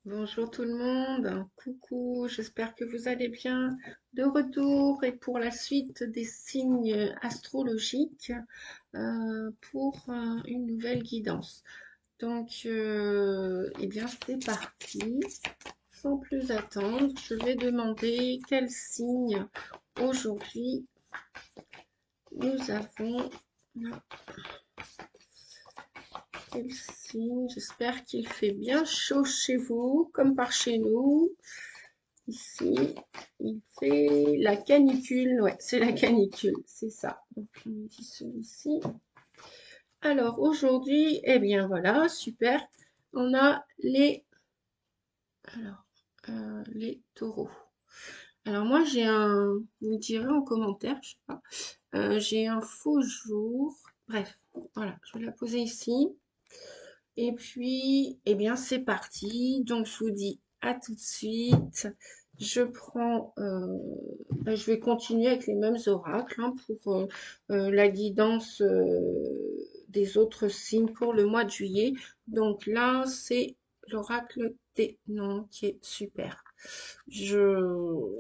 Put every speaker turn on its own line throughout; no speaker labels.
Bonjour tout le monde, coucou, j'espère que vous allez bien. De retour et pour la suite des signes astrologiques pour une nouvelle guidance. Donc, eh bien, c'est parti. Sans plus attendre, je vais demander quel signe aujourd'hui nous avons. Quel signe? J'espère qu'il fait bien chaud chez vous, comme par chez nous. Ici, il fait la canicule. Ouais, c'est la canicule, c'est ça. Donc, je me dis celui-ci. Alors, aujourd'hui, eh bien voilà, super. On a alors, les taureaux. Alors, moi, vous me direz en commentaire, je sais pas, j'ai un faux jour. Bref, voilà, je vais la poser ici. Et puis, eh bien, c'est parti. Donc, je vous dis à tout de suite. Je prends, je vais continuer avec les mêmes oracles hein, pour la guidance des autres signes pour le mois de juillet. Donc là, c'est l'oracle des noms qui est super. Je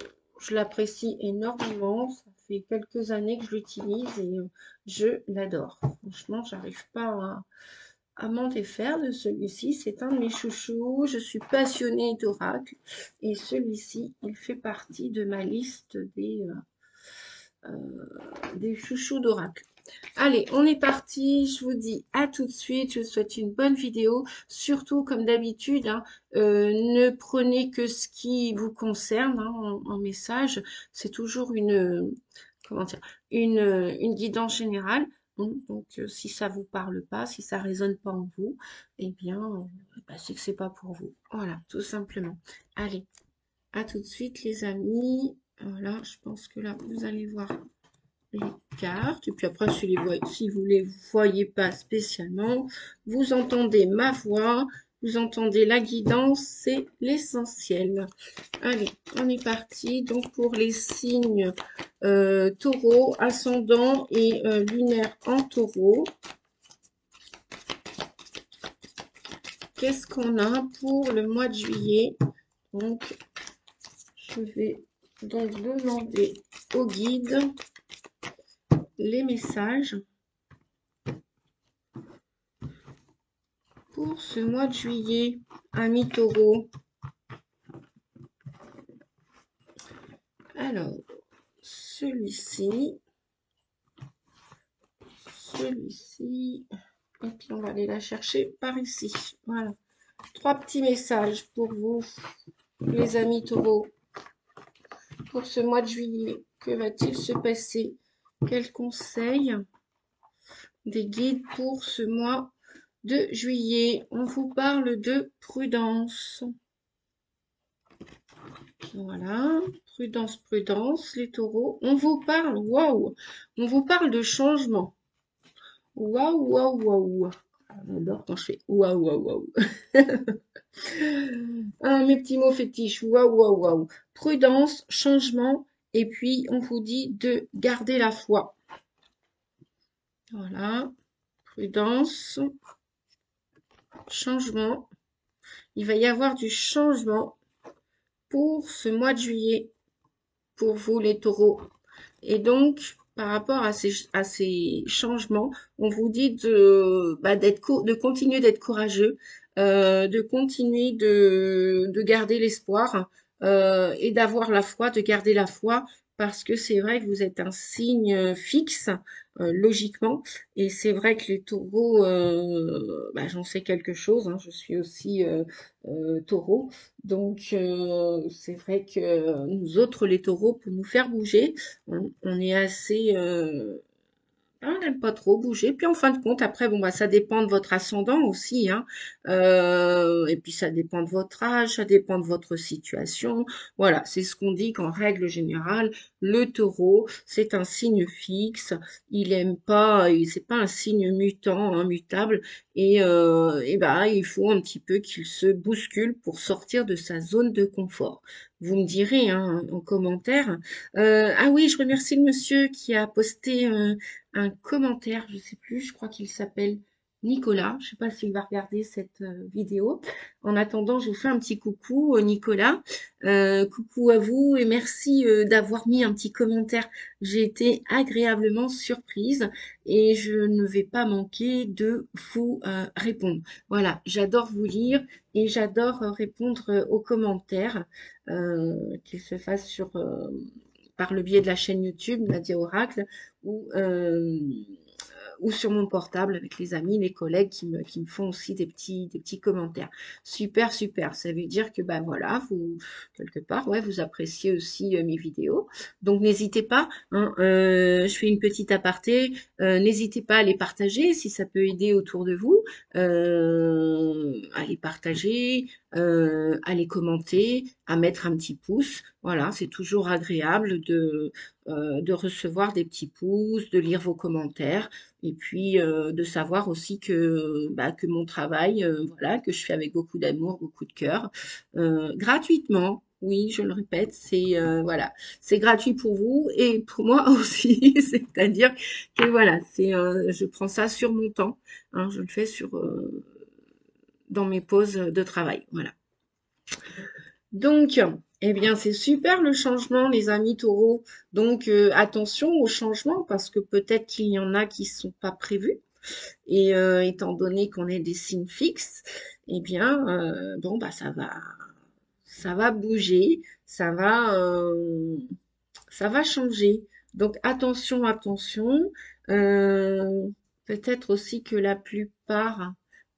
l'apprécie énormément. Ça fait quelques années que je l'utilise et je l'adore. Franchement, j'arrive pas à m'en défaire de celui-ci. C'est un de mes chouchous. Je suis passionnée d'oracle et celui-ci, il fait partie de ma liste des chouchous d'oracle. Allez, on est parti. Je vous dis à tout de suite. Je vous souhaite une bonne vidéo. Surtout, comme d'habitude, hein, ne prenez que ce qui vous concerne hein, en message. C'est toujours comment dire, une guidance générale. Donc, si ça vous parle pas, si ça résonne pas en vous, eh bien, c'est que c'est pas pour vous. Voilà, tout simplement. Allez, à tout de suite, les amis. Voilà, je pense que là, vous allez voir les cartes. Et puis après, si vous les voyez pas spécialement, vous entendez ma voix, vous entendez la guidance, c'est l'essentiel. Allez, on est parti. Donc pour les signes taureau, ascendant et lunaire en taureau, qu'est-ce qu'on a pour le mois de juillet? Donc, je vais donc demander au guide les messages pour ce mois de juillet, amis taureau. Alors, celui-ci, et puis on va aller la chercher par ici. Voilà. 3 petits messages pour vous, les amis taureaux, pour ce mois de juillet. Que va-t-il se passer? Quels conseils des guides pour ce mois de juillet? On vous parle de prudence. Voilà, prudence, prudence, les taureaux. On vous parle, waouh, on vous parle de changement. Waouh, waouh, waouh. J'adore quand je fais waouh, waouh, waouh. Ah, mes petits mots fétiches, waouh, waouh, waouh. Prudence, changement, et puis on vous dit de garder la foi. Voilà, prudence, changement. Il va y avoir du changement pour ce mois de juillet, pour vous les taureaux. Et donc, par rapport à ces changements, on vous dit de continuer d'être courageux, de continuer de garder l'espoir et d'avoir la foi, de garder la foi, parce que c'est vrai que vous êtes un signe fixe, logiquement, et c'est vrai que les taureaux, j'en sais quelque chose, hein, je suis aussi taureau, donc c'est vrai que nous autres, les taureaux, pour nous faire bouger, on est assez on n'aime pas trop bouger. Puis en fin de compte, après, bon, ça dépend de votre ascendant aussi, hein. Et puis ça dépend de votre âge, ça dépend de votre situation. Voilà, c'est ce qu'on dit qu'en règle générale, le taureau, c'est un signe fixe. C'est pas un signe mutant, hein, mutable. Il faut un petit peu qu'il se bouscule pour sortir de sa zone de confort. Vous me direz, hein, en commentaire. Ah oui, je remercie le monsieur qui a posté un commentaire, je sais plus, je crois qu'il s'appelle Nicolas. Je ne sais pas s'il va regarder cette vidéo. En attendant, je vous fais un petit coucou, Nicolas. Coucou à vous et merci d'avoir mis un petit commentaire. J'ai été agréablement surprise et je ne vais pas manquer de vous répondre. Voilà, j'adore vous lire et j'adore répondre aux commentaires qu'ils se fassent par le biais de la chaîne YouTube Nadia Oracle ou ou sur mon portable avec les amis, les collègues qui me font aussi des petits commentaires. Super, super. Ça veut dire que, ben voilà, vous, quelque part, ouais, vous appréciez aussi mes vidéos. Donc, n'hésitez pas, hein, je fais une petite aparté, n'hésitez pas à les partager si ça peut aider autour de vous, à les partager, à les commenter, à mettre un petit pouce. Voilà, c'est toujours agréable de recevoir des petits pouces, de lire vos commentaires et puis de savoir aussi que mon travail, voilà, que je fais avec beaucoup d'amour, beaucoup de cœur, gratuitement. Oui, je le répète, c'est voilà, c'est gratuit pour vous et pour moi aussi. C'est-à-dire que voilà, je prends ça sur mon temps, hein, je le fais dans mes pauses de travail. Voilà. Donc, eh bien, c'est super le changement, les amis taureaux. Donc, attention au changement parce que peut-être qu'il y en a qui sont pas prévus. Et étant donné qu'on est des signes fixes, eh bien, bon, bah, ça va bouger, ça va changer. Donc, attention, attention. Euh, Peut-être aussi que la plupart,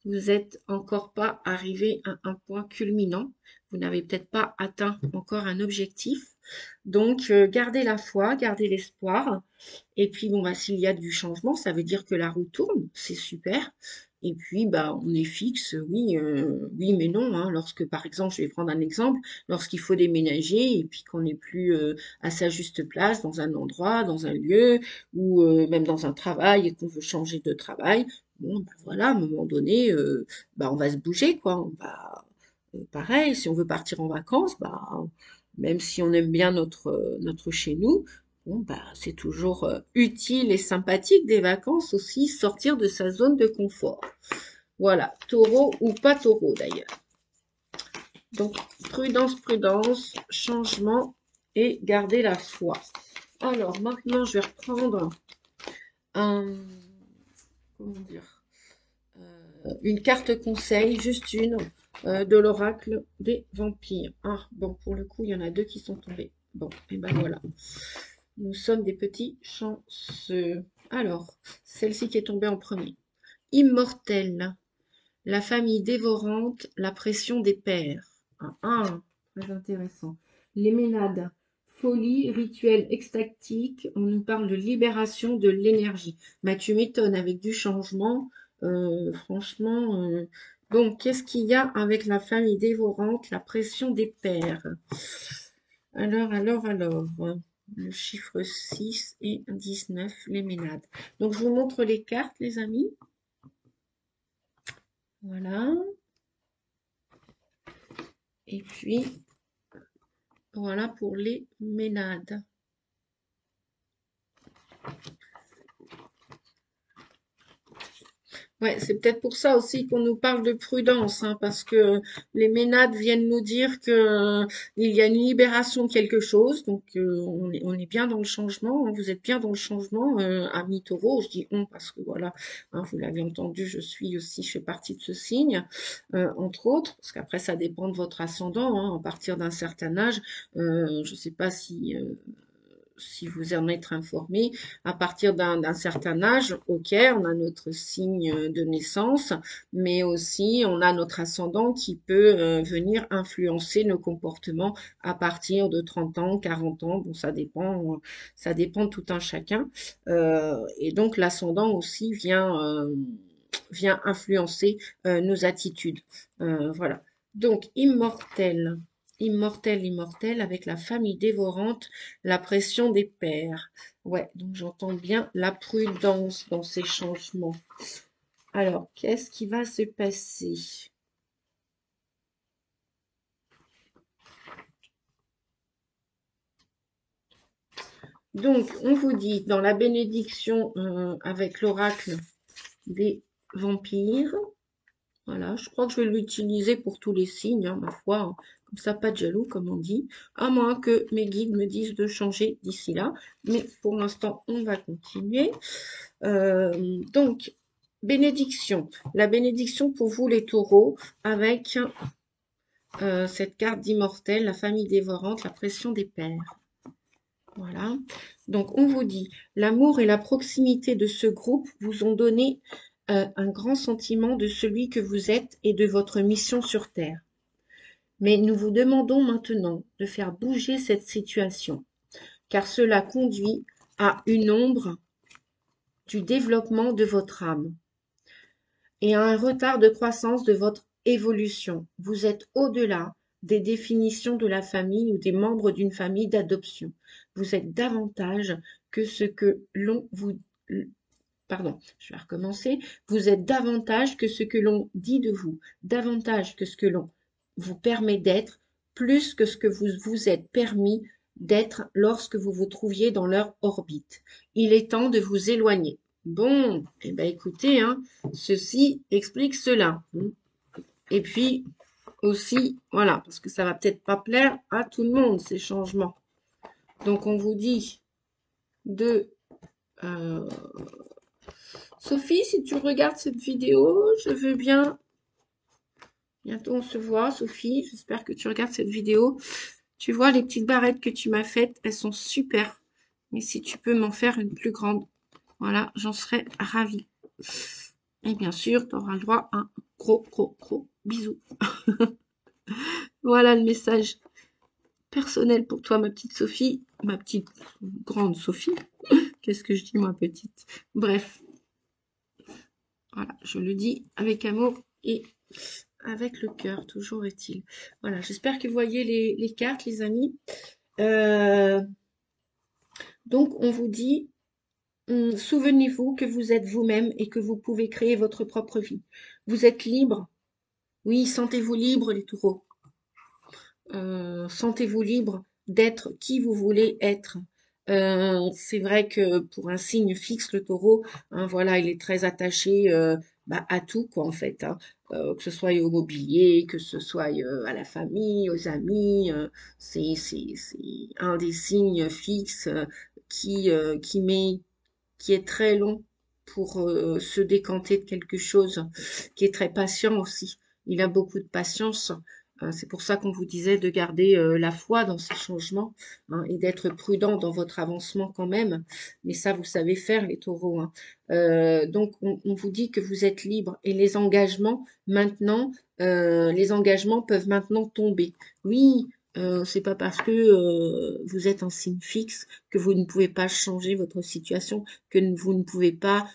vous êtes encore pas arrivé à un point culminant. Vous n'avez peut-être pas atteint encore un objectif. Donc, gardez la foi, gardez l'espoir. Et puis, bon, bah, s'il y a du changement, ça veut dire que la roue tourne, c'est super. Et puis, bah, on est fixe, oui, oui, mais non, hein. Lorsque, par exemple, je vais prendre un exemple, lorsqu'il faut déménager et puis qu'on n'est plus à sa juste place dans un endroit, dans un lieu, ou même dans un travail et qu'on veut changer de travail, bon, bah, voilà, à un moment donné, bah, on va se bouger, quoi. Pareil, si on veut partir en vacances, bah, même si on aime bien notre chez nous, bon, bah, c'est toujours utile et sympathique des vacances aussi, sortir de sa zone de confort. Voilà, taureau ou pas taureau d'ailleurs. Donc, prudence, prudence, changement et garder la foi. Alors, maintenant, je vais reprendre un, comment dire, une carte conseil, juste une, de l'oracle des vampires. Ah, bon, pour le coup, il y en a deux qui sont tombés. Bon, et ben voilà. Nous sommes des petits chanceux. Alors, celle-ci qui est tombée en premier. Immortel, la famille dévorante, la pression des pères. Très intéressant. Les ménades, folie, rituel extatique. On nous parle de libération de l'énergie. Bah, tu m'étonnes avec du changement. Franchement, bon, qu'est-ce qu'il y a avec la famille dévorante, la pression des pères? Alors, le chiffre 6 et 19, les ménades. Donc, je vous montre les cartes, les amis. Voilà. Et puis, voilà pour les ménades. Ouais, c'est peut-être pour ça aussi qu'on nous parle de prudence, hein, parce que les ménades viennent nous dire que il y a une libération de quelque chose, donc on est bien dans le changement, hein, vous êtes bien dans le changement, amis taureaux, je dis on parce que voilà, hein, vous l'avez entendu, je fais partie de ce signe, entre autres, parce qu'après ça dépend de votre ascendant, hein, à partir d'un certain âge, je sais pas si vous en êtes informé, à partir d'un certain âge, ok, on a notre signe de naissance, mais aussi on a notre ascendant qui peut venir influencer nos comportements à partir de 30 ans, 40 ans, bon ça dépend de tout un chacun. Et donc l'ascendant aussi vient influencer nos attitudes. Voilà. Donc immortel. Immortel, immortel, avec la famille dévorante, la pression des pères. Ouais, donc j'entends bien la prudence dans ces changements. Alors, qu'est-ce qui va se passer? Donc, on vous dit dans la bénédiction avec l'oracle des vampire. Voilà, je crois que je vais l'utiliser pour tous les signes, hein, ma foi, hein. Comme ça, pas de jaloux, comme on dit. À moins que mes guides me disent de changer d'ici là. Mais pour l'instant, on va continuer. Donc, bénédiction. La bénédiction pour vous, les taureaux, avec cette carte d'immortel, la famille dévorante, la pression des pères. Voilà. Donc, on vous dit, l'amour et la proximité de ce groupe vous ont donné un grand sentiment de celui que vous êtes et de votre mission sur Terre. Mais nous vous demandons maintenant de faire bouger cette situation, car cela conduit à une ombre du développement de votre âme et à un retard de croissance de votre évolution. Vous êtes au-delà des définitions de la famille ou des membres d'une famille d'adoption. Vous êtes davantage que ce que l'on vous... Pardon, je vais recommencer. Vous êtes davantage que ce que l'on dit de vous, davantage que ce que l'on vous permet d'être, plus que ce que vous vous êtes permis d'être lorsque vous vous trouviez dans leur orbite. Il est temps de vous éloigner. Bon, eh ben écoutez, hein, ceci explique cela. Et puis aussi, voilà, parce que ça va peut-être pas plaire à tout le monde, ces changements. Donc on vous dit de... Sophie, si tu regardes cette vidéo, je veux bien... Bientôt on se voit, Sophie. J'espère que tu regardes cette vidéo. Tu vois, les petites barrettes que tu m'as faites, elles sont super. Mais si tu peux m'en faire une plus grande, voilà, j'en serais ravie. Et bien sûr, tu auras le droit à un gros bisou. Voilà le message personnel pour toi, ma petite Sophie. Ma petite grande Sophie. Qu'est-ce que je dis, moi, petite? Bref. Voilà, je le dis avec amour et avec le cœur, toujours est-il. Voilà, j'espère que vous voyez les cartes, les amis. Donc, on vous dit, souvenez-vous que vous êtes vous-même et que vous pouvez créer votre propre vie. Vous êtes libre. Oui, sentez-vous libre, les taureaux. Sentez-vous libre d'être qui vous voulez être. C'est vrai que pour un signe fixe, le taureau, hein, voilà, il est très attaché à tout, quoi, en fait, hein. Que ce soit au mobilier, que ce soit à la famille, aux amis, c'est un des signes fixes qui est très long pour se décanter de quelque chose, qui est très patient aussi. Il a beaucoup de patience. C'est pour ça qu'on vous disait de garder la foi dans ces changements, hein, et d'être prudent dans votre avancement quand même. Mais ça, vous savez faire, les taureaux, hein. Donc, on vous dit que vous êtes libre et les engagements, maintenant, les engagements peuvent maintenant tomber. Oui, c'est pas parce que vous êtes un signe fixe que vous ne pouvez pas changer votre situation, que vous ne pouvez pas,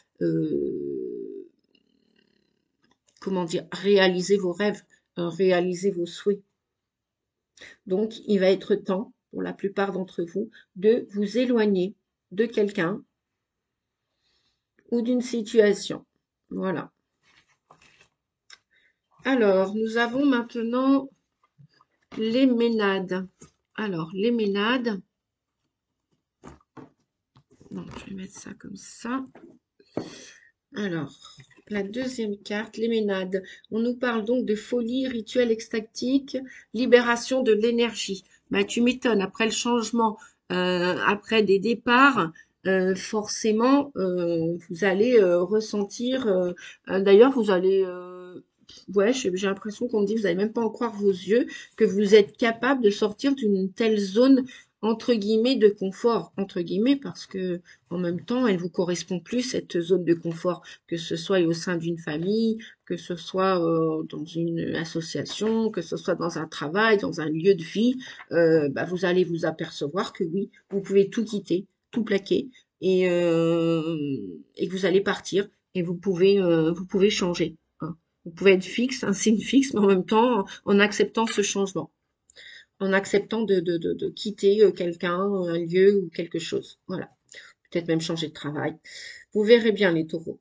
comment dire, réaliser vos rêves, réaliser vos souhaits. Donc, il va être temps, pour la plupart d'entre vous, de vous éloigner de quelqu'un ou d'une situation. Voilà. Alors, nous avons maintenant les Ménades. Alors, les Ménades. Donc, je vais mettre ça comme ça. Alors, la deuxième carte, les Ménades. On nous parle donc de folie, rituel extatique, libération de l'énergie. Bah, tu m'étonnes, après le changement, après des départs, forcément, vous allez ressentir. D'ailleurs, vous allez... ouais, j'ai l'impression qu'on me dit, vous n'allez même pas en croire vos yeux, que vous êtes capable de sortir d'une telle zone, entre guillemets, de confort. Entre guillemets, parce que en même temps, elle vous correspond plus, cette zone de confort, que ce soit au sein d'une famille, que ce soit dans une association, que ce soit dans un travail, dans un lieu de vie. Vous allez vous apercevoir que oui, vous pouvez tout quitter, tout plaquer, et que vous allez partir, et vous pouvez changer, hein. Vous pouvez être fixe, un signe fixe, mais en même temps, en acceptant ce changement, en acceptant de quitter quelqu'un, un lieu ou quelque chose. Voilà. Peut-être même changer de travail. Vous verrez bien les taureaux.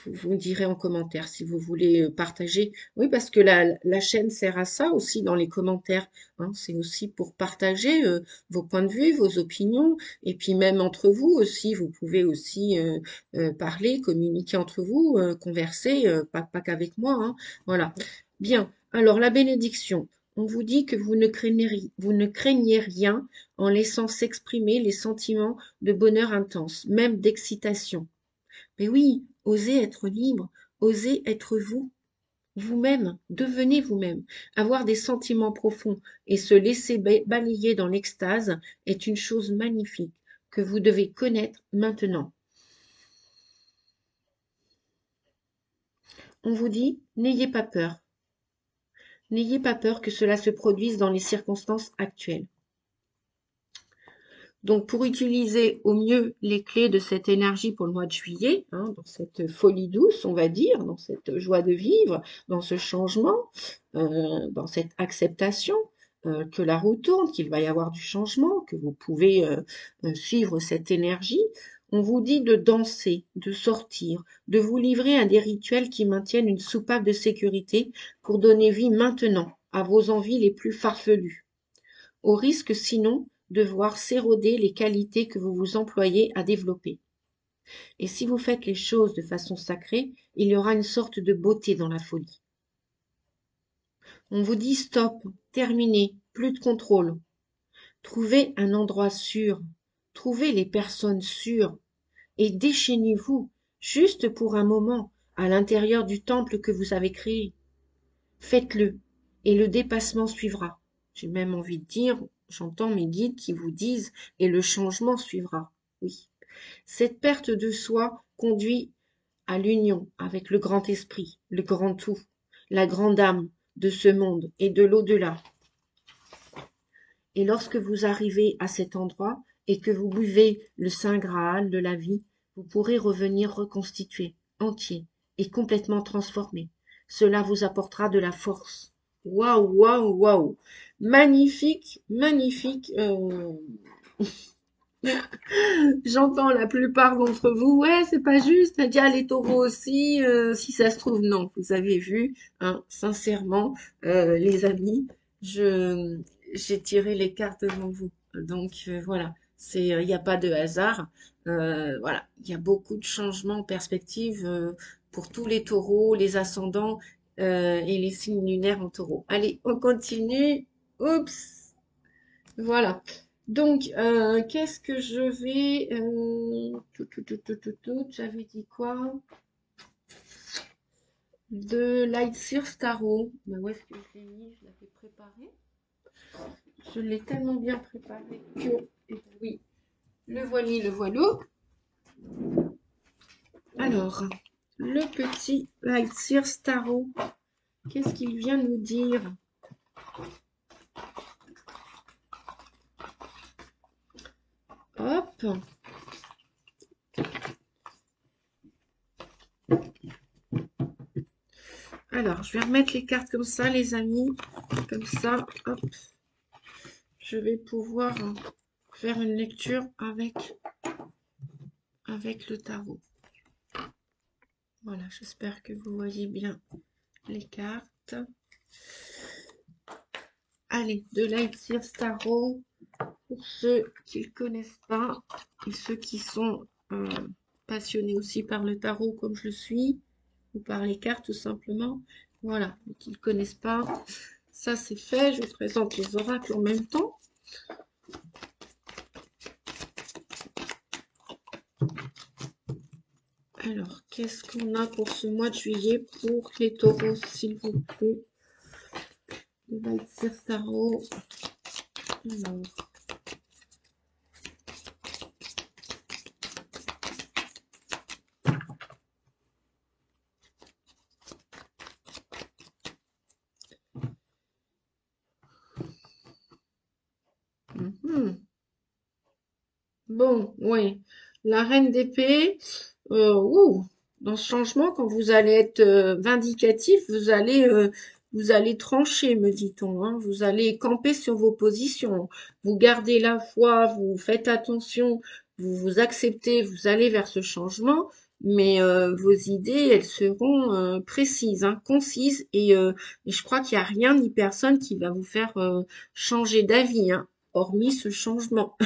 vous me direz en commentaire si vous voulez partager. Oui, parce que la chaîne sert à ça aussi dans les commentaires, hein. C'est aussi pour partager vos points de vue, vos opinions, et puis même entre vous aussi, vous pouvez aussi parler, communiquer entre vous, converser, pas qu'avec moi, hein. Voilà. Bien. Alors, la bénédiction. On vous dit que vous ne craignez rien en laissant s'exprimer les sentiments de bonheur intense, même d'excitation. Mais oui, osez être libre, osez être vous, vous-même, devenez vous-même. Avoir des sentiments profonds et se laisser balayer dans l'extase est une chose magnifique que vous devez connaître maintenant. On vous dit, n'ayez pas peur. N'ayez pas peur que cela se produise dans les circonstances actuelles. Donc, pour utiliser au mieux les clés de cette énergie pour le mois de juillet, hein, dans cette folie douce, on va dire, dans cette joie de vivre, dans ce changement, dans cette acceptation, que la roue tourne, qu'il va y avoir du changement, que vous pouvez suivre cette énergie, on vous dit de danser, de sortir, de vous livrer à des rituels qui maintiennent une soupape de sécurité pour donner vie maintenant à vos envies les plus farfelues, au risque sinon de voir s'éroder les qualités que vous vous employez à développer. Et si vous faites les choses de façon sacrée, il y aura une sorte de beauté dans la folie. On vous dit stop, terminez, plus de contrôle. Trouvez un endroit sûr, trouvez les personnes sûres et déchaînez-vous, juste pour un moment, à l'intérieur du temple que vous avez créé. Faites-le et le dépassement suivra. J'ai même envie de dire, j'entends mes guides qui vous disent et le changement suivra. Oui. Cette perte de soi conduit à l'union avec le grand esprit, le grand tout, la grande âme de ce monde et de l'au-delà. Et lorsque vous arrivez à cet endroit et que vous buvez le Saint Graal de la vie, vous pourrez revenir reconstitué, entier et complètement transformé. Cela vous apportera de la force. Waouh, waouh, waouh. Magnifique, magnifique. J'entends la plupart d'entre vous, ouais, c'est pas juste, t'as dit ah, les taureaux aussi, si ça se trouve, non, vous avez vu, hein, sincèrement, les amis, je j'ai tiré les cartes devant vous. Donc voilà, il n'y a pas de hasard. Voilà, il y a beaucoup de changements en perspective pour tous les taureaux, les ascendants et les signes lunaires en taureau. Allez, on continue. Oups, voilà. Donc, qu'est-ce que je vais... j'avais dit quoi? De Lightseer Tarot. Mais où est-ce que je l'ai mis? Je l'avais préparé. Je l'ai tellement bien préparé que... Oui, le voili, le voilou. Alors, le petit Lightseer Tarot. Qu'est-ce qu'il vient nous dire? Hop. Alors, je vais remettre les cartes comme ça, les amis. Comme ça, hop. Je vais pouvoir faire une lecture avec le tarot. Voilà, j'espère que vous voyez bien les cartes. Allez, de Lightseer Tarot, pour ceux qui ne le connaissent pas, et ceux qui sont passionnés aussi par le tarot comme je le suis, ou par les cartes tout simplement. Voilà, mais qui ne le connaissent pas, ça c'est fait. Je vous présente les oracles en même temps. Alors, qu'est-ce qu'on a pour ce mois de juillet pour les taureaux, s'il vous plaît? Le Lightseer Tarot. Alors. Bon, oui. La reine d'épée, dans ce changement, quand vous allez être vindicatif, vous allez trancher, me dit-on, hein. Vous allez camper sur vos positions. Vous gardez la foi, vous faites attention, vous vous acceptez, vous allez vers ce changement. mais vos idées, elles seront précises, hein, concises, et je crois qu'il n'y a rien ni personne qui va vous faire changer d'avis, hein, hormis ce changement.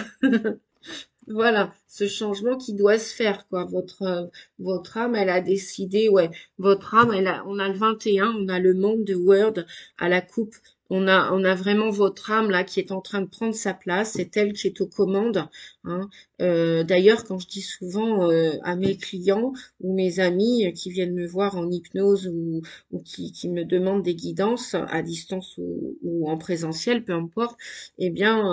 Voilà, ce changement qui doit se faire, quoi. Votre âme, elle a décidé, ouais, votre âme, on a le 21, on a le monde de Word à la coupe. On a vraiment votre âme là qui est en train de prendre sa place. C'est elle qui est aux commandes, hein. D'ailleurs, quand je dis souvent à mes clients ou mes amis qui viennent me voir en hypnose ou qui me demandent des guidances à distance ou en présentiel, peu importe, eh bien,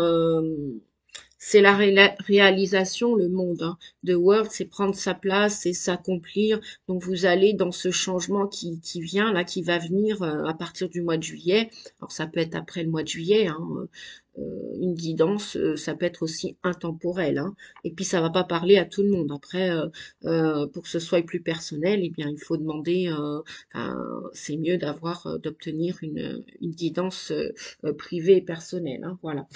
c'est la réalisation, le monde, hein, de Word, c'est prendre sa place, c'est s'accomplir. Donc vous allez dans ce changement qui vient, là, qui va venir à partir du mois de juillet. Alors ça peut être après le mois de juillet, hein, une guidance, ça peut être aussi intemporel, hein. Et puis ça va pas parler à tout le monde. Après, pour que ce soit plus personnel, eh bien il faut demander. Enfin, c'est mieux d'obtenir une guidance privée et personnelle, hein, voilà.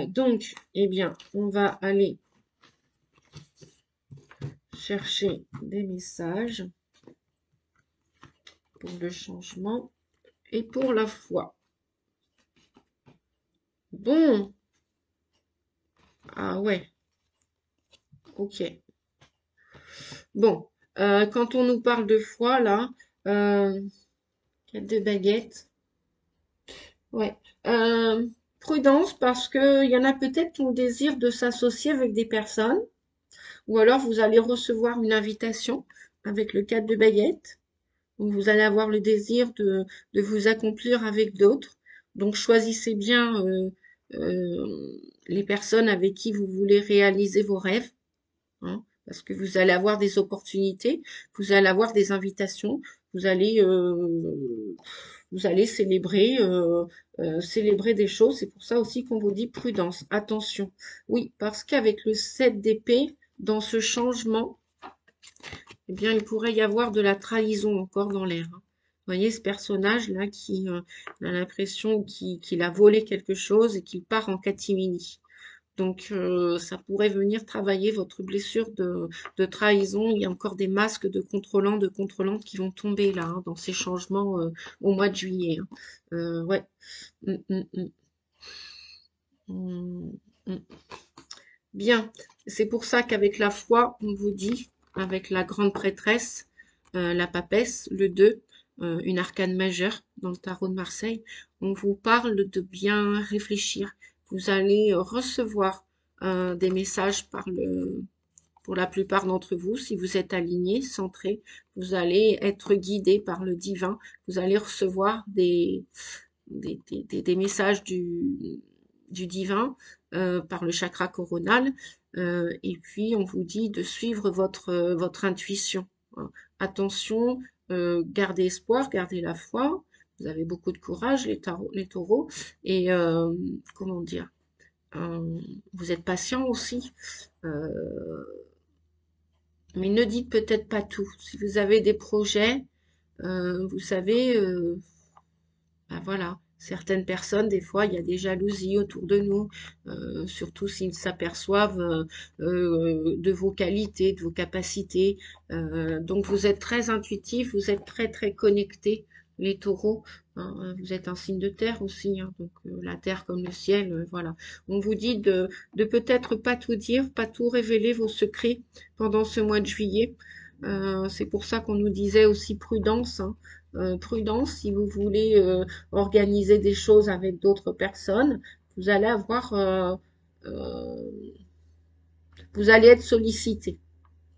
Donc, eh bien, on va aller chercher des messages pour le changement et pour la foi. Bon, ah ouais, ok. Bon, quand on nous parle de foi, là, euh, 4 de baguettes, ouais. Euh, Prudence parce que il y en a peut-être qui ont le désir de s'associer avec des personnes, ou alors vous allez recevoir une invitation avec le 4 de baguettes. Donc vous allez avoir le désir de vous accomplir avec d'autres. Donc choisissez bien les personnes avec qui vous voulez réaliser vos rêves, hein, parce que vous allez avoir des opportunités, vous allez avoir des invitations, vous allez vous allez célébrer des choses. C'est pour ça aussi qu'on vous dit prudence, attention. Oui, parce qu'avec le 7 d'épée, dans ce changement, eh bien, il pourrait y avoir de la trahison encore dans l'air, hein. Vous voyez ce personnage-là qui a l'impression qu'il a volé quelque chose et qu'il part en catimini. Donc, ça pourrait venir travailler votre blessure de trahison. Il y a encore des masques de contrôlants, de contrôlantes qui vont tomber là, hein, dans ces changements au mois de juillet, hein. Ouais. Mm, mm, mm. Mm, mm. Bien. C'est pour ça qu'avec la foi, on vous dit, avec la grande prêtresse, la papesse, le 2, une arcane majeure dans le tarot de Marseille, on vous parle de bien réfléchir. Vous allez recevoir des messages pour la plupart d'entre vous, si vous êtes aligné, centré, vous allez être guidé par le divin. Vous allez recevoir des messages du divin par le chakra coronal. Et puis, on vous dit de suivre votre intuition, hein. Attention, gardez espoir, gardez la foi. Vous avez beaucoup de courage, les taureaux. Et comment dire, vous êtes patient aussi. Euh, mais ne dites peut-être pas tout. Si vous avez des projets, vous savez, ben voilà, certaines personnes, des fois, il y a des jalousies autour de nous, surtout s'ils s'aperçoivent de vos qualités, de vos capacités. Donc, vous êtes très intuitif, vous êtes très, très connectés, les taureaux, hein. Vous êtes un signe de terre aussi, hein, donc la terre comme le ciel, voilà. On vous dit de peut-être pas tout dire, pas tout révéler vos secrets pendant ce mois de juillet. C'est pour ça qu'on nous disait aussi prudence, hein. Prudence si vous voulez organiser des choses avec d'autres personnes, vous allez avoir, euh, vous allez être sollicité.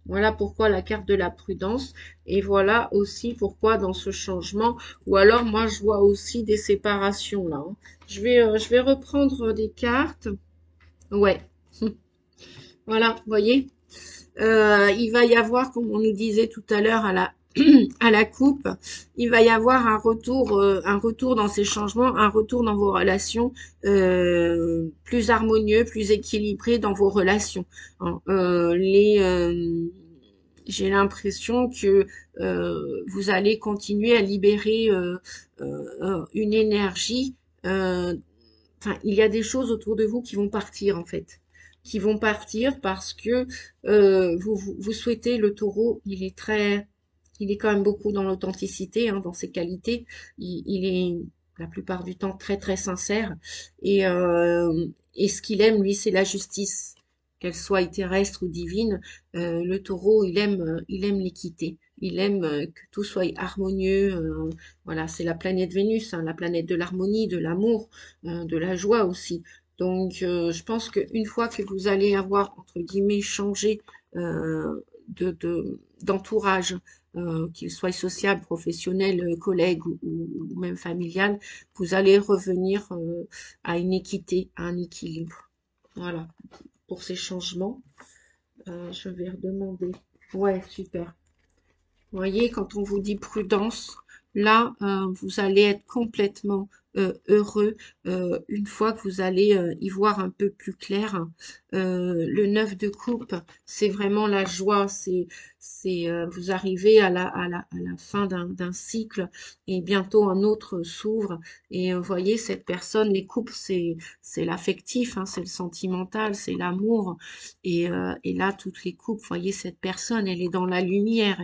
Voilà pourquoi la carte de la prudence et voilà aussi pourquoi dans ce changement, ou alors moi je vois aussi des séparations là, hein. Je vais reprendre des cartes. Ouais, voilà, vous voyez. Il va y avoir, comme on nous disait tout à l'heure à la coupe, il va y avoir un retour dans ces changements, un retour dans vos relations plus harmonieux, plus équilibré dans vos relations, hein. J'ai l'impression que vous allez continuer à libérer une énergie. Enfin, il y a des choses autour de vous qui vont partir en fait. qui vont partir parce que vous souhaitez, le taureau, il est quand même beaucoup dans l'authenticité, hein, dans ses qualités. Il est la plupart du temps très très sincère et, euh, et ce qu'il aime, lui, c'est la justice, qu'elle soit terrestre ou divine. Le taureau, il aime l'équité. Il aime que tout soit harmonieux. Voilà, c'est la planète Vénus, hein, la planète de l'harmonie, de l'amour, de la joie aussi. Donc, je pense qu'une fois que vous allez avoir, entre guillemets, changé d'entourage, qu'il soit social, professionnel, collègue ou même familial, vous allez revenir à une équité, à un équilibre. Voilà, pour ces changements, je vais redemander. Ouais, super. Vous voyez, quand on vous dit prudence, là, vous allez être complètement heureux une fois que vous allez y voir un peu plus clair. Le 9 de coupe, c'est vraiment la joie. Vous arrivez à la fin d'un cycle et bientôt un autre s'ouvre. Et vous voyez, cette personne, les couples, c'est l'affectif, hein, c'est le sentimental, c'est l'amour. Et là, toutes les couples, vous voyez, cette personne, elle est dans la lumière,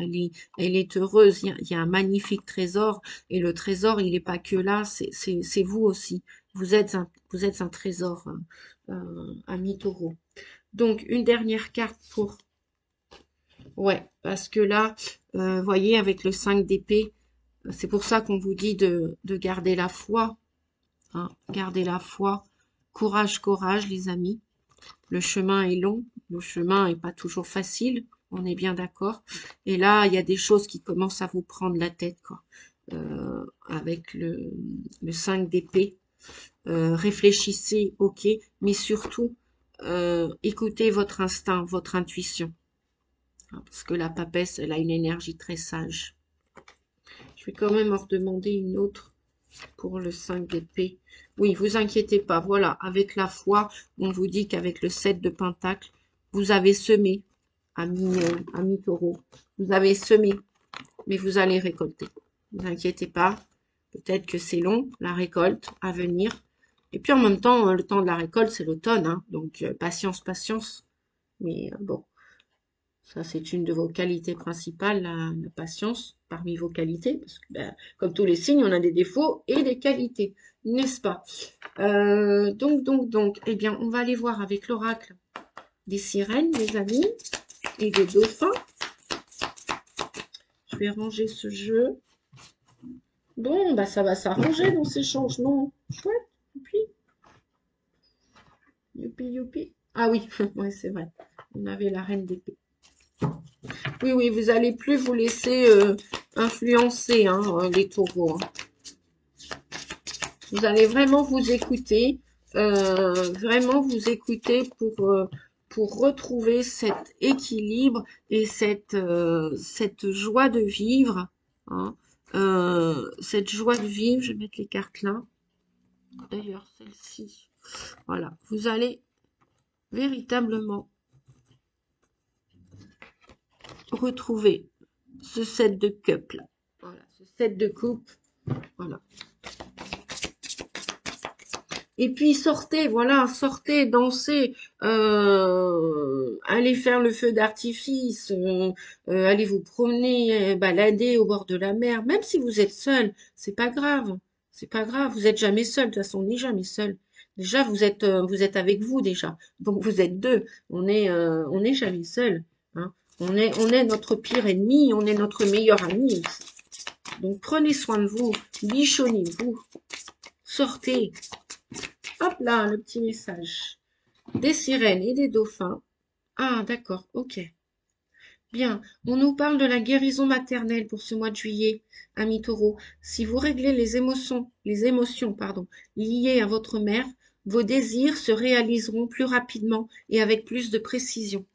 elle est heureuse. Il y a un magnifique trésor et le trésor, il n'est pas que là, c'est vous aussi. Vous êtes un trésor, ami taureau. Donc, une dernière carte pour... Ouais, parce que là, voyez, avec le 5 d'épée, c'est pour ça qu'on vous dit de garder la foi. Hein, garder la foi. Courage, courage, les amis. Le chemin est long, le chemin est pas toujours facile, on est bien d'accord. Et là, il y a des choses qui commencent à vous prendre la tête, quoi. Avec le 5 d'épée. Réfléchissez, ok, mais surtout, écoutez votre instinct, votre intuition. Hein, parce que la papesse, elle a une énergie très sage. Je vais quand même en redemander une autre pour le 5 d'épée. Oui, vous inquiétez pas. Voilà, avec la foi, on vous dit qu'avec le 7 de pentacle, vous avez semé, ami taureau. Vous avez semé, mais vous allez récolter. Ne vous inquiétez pas. Peut-être que c'est long, la récolte à venir. Et puis en même temps, le temps de la récolte, c'est l'automne. Hein, donc, patience, patience. Mais bon, ça, c'est une de vos qualités principales, la patience, parmi vos qualités, parce que, ben, comme tous les signes, on a des défauts et des qualités, n'est-ce pas? Donc, eh bien, on va aller voir avec l'oracle des sirènes, les amis, et des dauphins. Je vais ranger ce jeu. Bon, bah, ça va s'arranger dans ces changements. Chouette, youpi, youpi, youpi. Ah oui, ouais, c'est vrai. On avait la reine d'épée. Oui, oui, vous allez plus vous laisser influencer, hein, les taureaux. Hein. Vous allez vraiment vous écouter pour retrouver cet équilibre et cette joie de vivre. Hein. Cette joie de vivre, je vais mettre les cartes là. D'ailleurs, celle-ci. Voilà, vous allez véritablement retrouver ce set de cup là. Voilà, ce set de coupe. Voilà. Et puis sortez, voilà, sortez, dansez, allez faire le feu d'artifice, allez vous promener, balader au bord de la mer, même si vous êtes seul, c'est pas grave, vous êtes jamais seul, de toute façon on n'est jamais seul. Déjà vous êtes avec vous déjà, donc vous êtes deux, on n'est jamais seul, hein. On est notre pire ennemi, on est notre meilleur ami aussi. Donc prenez soin de vous, bichonnez-vous, sortez. Hop là, le petit message. Des sirènes et des dauphins. Ah, d'accord, ok. Bien, on nous parle de la guérison maternelle pour ce mois de juillet, ami taureau. Si vous réglez les émotions, pardon, liées à votre mère, vos désirs se réaliseront plus rapidement et avec plus de précision.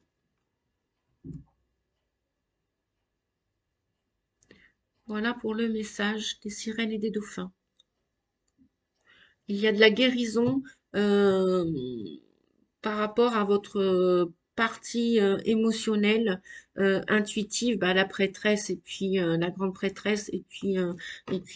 Voilà pour le message des sirènes et des dauphins. Il y a de la guérison par rapport à votre partie émotionnelle intuitive, bah, la prêtresse et puis la grande prêtresse et puis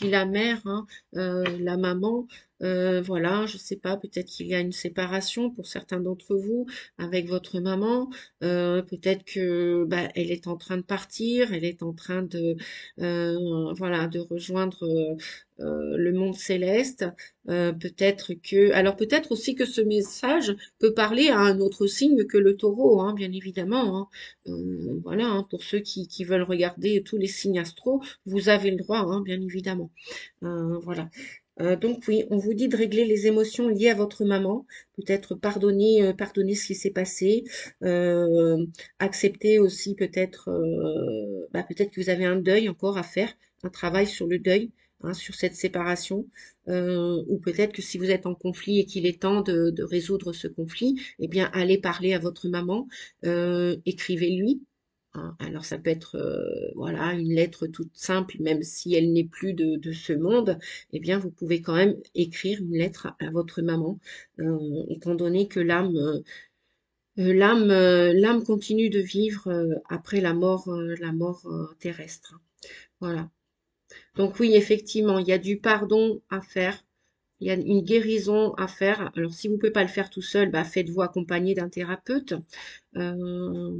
la mère, hein, la maman. Voilà, je sais pas, peut-être qu'il y a une séparation pour certains d'entre vous avec votre maman. Peut-être que bah, elle est en train de partir, elle est en train de voilà de rejoindre le monde céleste. Peut-être que alors peut-être aussi que ce message peut parler à un autre signe que le taureau, hein, bien évidemment. Hein. Voilà, hein, pour ceux qui veulent regarder tous les signes astro, vous avez le droit, hein, bien évidemment. Voilà. Donc oui, on vous dit de régler les émotions liées à votre maman, peut-être pardonner ce qui s'est passé, euh, accepter aussi peut-être, bah, peut-être que vous avez un deuil encore à faire, un travail sur le deuil, hein, sur cette séparation, ou peut-être que si vous êtes en conflit et qu'il est temps de résoudre ce conflit, eh bien allez parler à votre maman, écrivez-lui. Hein. Alors ça peut être voilà une lettre toute simple, même si elle n'est plus de ce monde, eh bien vous pouvez quand même écrire une lettre à votre maman, étant donné que l'âme continue de vivre après la mort terrestre. Voilà. Donc oui, effectivement, il y a du pardon à faire. Il y a une guérison à faire. Alors, si vous ne pouvez pas le faire tout seul, bah, faites-vous accompagner d'un thérapeute. Euh,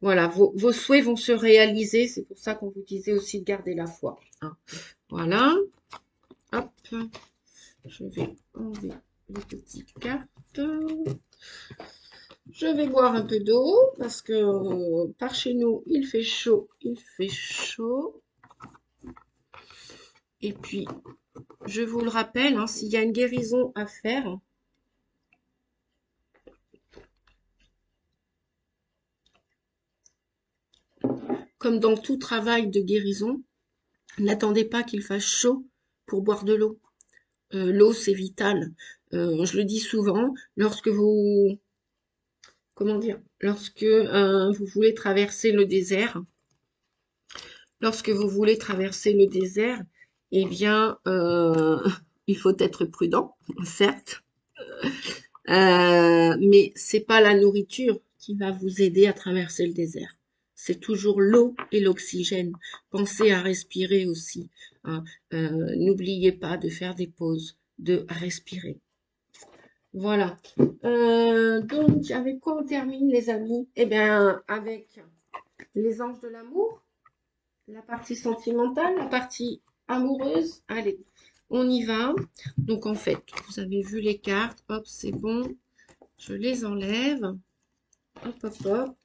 voilà, vos souhaits vont se réaliser. C'est pour ça qu'on vous disait aussi de garder la foi. Hein. Voilà. Hop, je vais enlever les petites cartes. Je vais boire un peu d'eau parce que par chez nous, il fait chaud. Il fait chaud. Et puis, je vous le rappelle, hein, s'il y a une guérison à faire, comme dans tout travail de guérison, n'attendez pas qu'il fasse chaud pour boire de l'eau. L'eau, c'est vital. Je le dis souvent, comment dire, lorsque vous voulez traverser le désert, lorsque vous voulez traverser le désert, eh bien, il faut être prudent, certes, mais c'est pas la nourriture qui va vous aider à traverser le désert. C'est toujours l'eau et l'oxygène. Pensez à respirer aussi. Hein. N'oubliez pas de faire des pauses, de respirer. Voilà. Donc, avec quoi on termine, les amis? Eh bien, avec les anges de l'amour, la partie sentimentale, la partie amoureuse. Allez, on y va. Donc, en fait, vous avez vu les cartes. Hop, c'est bon. Je les enlève. Hop, hop, hop.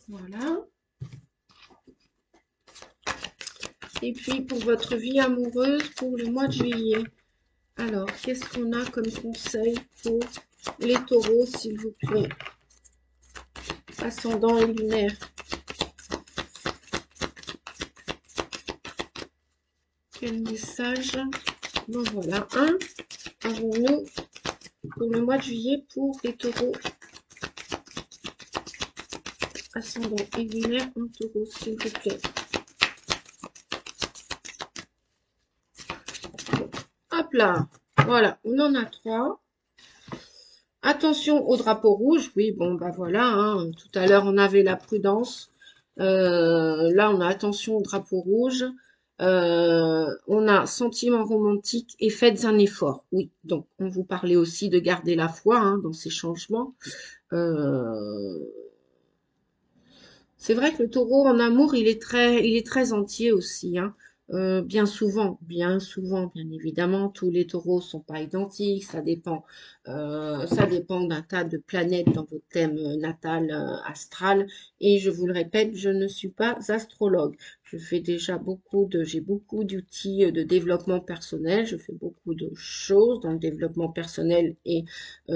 Voilà. Et puis, pour votre vie amoureuse, pour le mois de juillet. Alors, qu'est-ce qu'on a comme conseil pour les taureaux, s'il vous plaît? Ascendant et lunaire. Quel message? Bon, voilà. Un. Avons-nous pour le mois de juillet pour les taureaux? Ascendant et lunaire en taureau, s'il vous plaît. Hop là. Voilà, on en a 3. Attention au drapeau rouge. Oui, bon, bah voilà. Hein. Tout à l'heure, on avait la prudence. Là, on a attention au drapeau rouge. On a sentiment romantique et faites un effort. Oui, donc on vous parlait aussi de garder la foi hein, dans ces changements. C'est vrai que le taureau en amour, il est très entier aussi. Hein. Bien souvent, bien évidemment, tous les taureaux sont pas identiques. Ça dépend d'un tas de planètes dans votre thème natal astral. Et je vous le répète, je ne suis pas astrologue. Je fais déjà j'ai beaucoup d'outils de développement personnel. Je fais beaucoup de choses dans le développement personnel et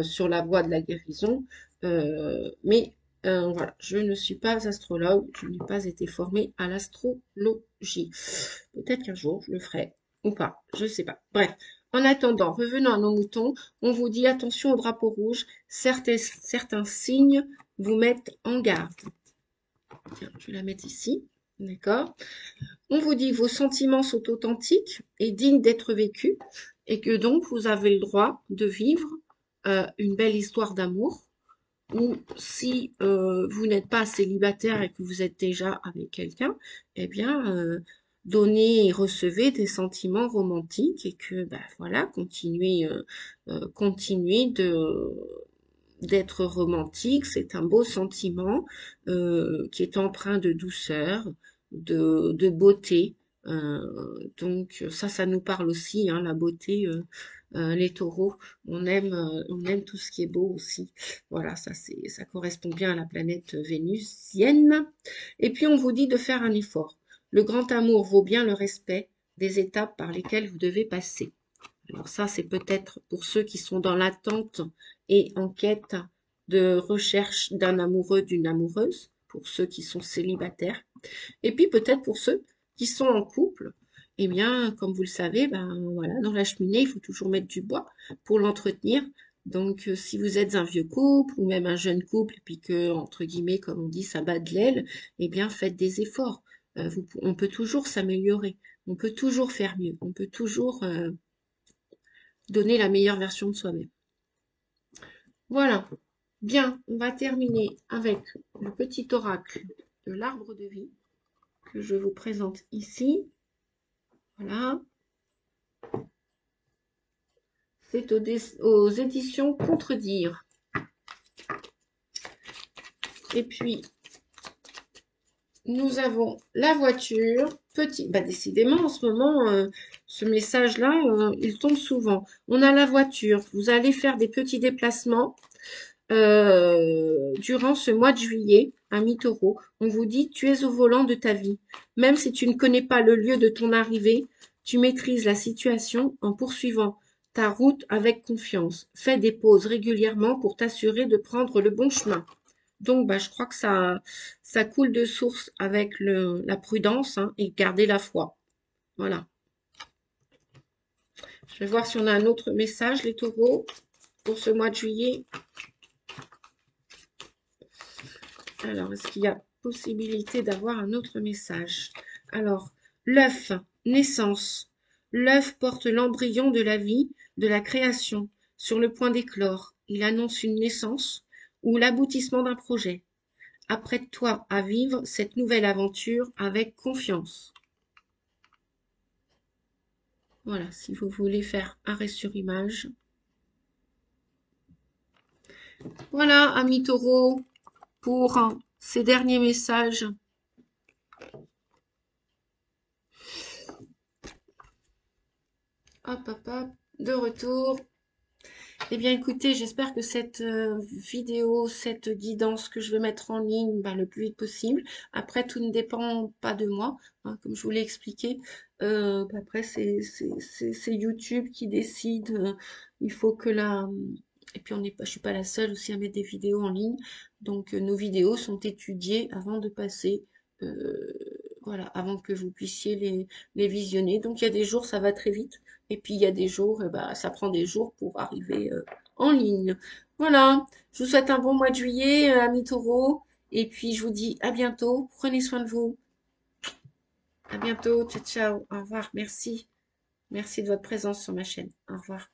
sur la voie de la guérison. Mais voilà, je ne suis pas astrologue, je n'ai pas été formée à l'astrologie. Peut-être qu'un jour je le ferai ou pas, je ne sais pas. Bref, en attendant, revenons à nos moutons. On vous dit attention au drapeau rouge. Certains signes vous mettent en garde. Tiens, je vais la mettre ici. D'accord. On vous dit vos sentiments sont authentiques et dignes d'être vécus. et que donc vous avez le droit de vivre une belle histoire d'amour ou si vous n'êtes pas célibataire et que vous êtes déjà avec quelqu'un, eh bien, donnez et recevez des sentiments romantiques et que, bah, voilà, continuez d'être romantique. C'est un beau sentiment qui est empreint de douceur, de beauté. Donc ça nous parle aussi, hein, la beauté. Les taureaux, on aime tout ce qui est beau aussi. Voilà, ça correspond bien à la planète vénusienne. Et puis on vous dit de faire un effort. Le grand amour vaut bien le respect des étapes par lesquelles vous devez passer. Alors ça, c'est peut-être pour ceux qui sont dans l'attente et en quête de recherche d'un amoureux, d'une amoureuse, pour ceux qui sont célibataires. Et puis peut-être pour ceux qui sont en couple, eh bien, comme vous le savez, ben voilà, dans la cheminée, il faut toujours mettre du bois pour l'entretenir. Donc, si vous êtes un vieux couple ou même un jeune couple, et puis que, entre guillemets, comme on dit, ça bat de l'aile, eh bien, faites des efforts. On peut toujours s'améliorer, on peut toujours faire mieux, on peut toujours donner la meilleure version de soi-même. Voilà. Bien, on va terminer avec le petit oracle de l'arbre de vie que je vous présente ici. Voilà. C'est aux éditions Contredire. Et puis, nous avons la voiture. Petit, bah décidément, en ce moment, ce message-là, il tombe souvent. On a la voiture. Vous allez faire des petits déplacements durant ce mois de juillet, un mi-taureau. On vous dit, tu es au volant de ta vie. Même si tu ne connais pas le lieu de ton arrivée, tu maîtrises la situation en poursuivant ta route avec confiance. Fais des pauses régulièrement pour t'assurer de prendre le bon chemin. Donc, bah, je crois que ça coule de source avec la prudence, hein, et garder la foi. Voilà. Je vais voir si on a un autre message, les taureaux, pour ce mois de juillet. Alors, est-ce qu'il y a possibilité d'avoir un autre message? Alors, l'œuf, naissance. L'œuf porte l'embryon de la vie, de la création, sur le point d'éclore. Il annonce une naissance ou l'aboutissement d'un projet. Apprête-toi à vivre cette nouvelle aventure avec confiance. Voilà, si vous voulez faire arrêt sur image. Voilà, amis taureaux, pour ces derniers messages. Hop, hop, hop, de retour. Eh bien, écoutez, j'espère que cette vidéo, cette guidance que je vais mettre en ligne le plus vite possible. Après, tout ne dépend pas de moi, hein, comme je vous l'ai expliqué. Après, c'est YouTube qui décide. Il faut que la... Et puis, je suis pas la seule aussi à mettre des vidéos en ligne. Donc, nos vidéos sont étudiées avant de passer. euh, voilà, avant que vous puissiez les visionner. Donc, il y a des jours, ça va très vite. Et puis, il y a des jours, ça prend des jours pour arriver en ligne. Voilà, je vous souhaite un bon mois de juillet, amis taureaux. Et puis, je vous dis à bientôt. Prenez soin de vous. À bientôt. Ciao, ciao. Au revoir. Merci. Merci de votre présence sur ma chaîne. Au revoir.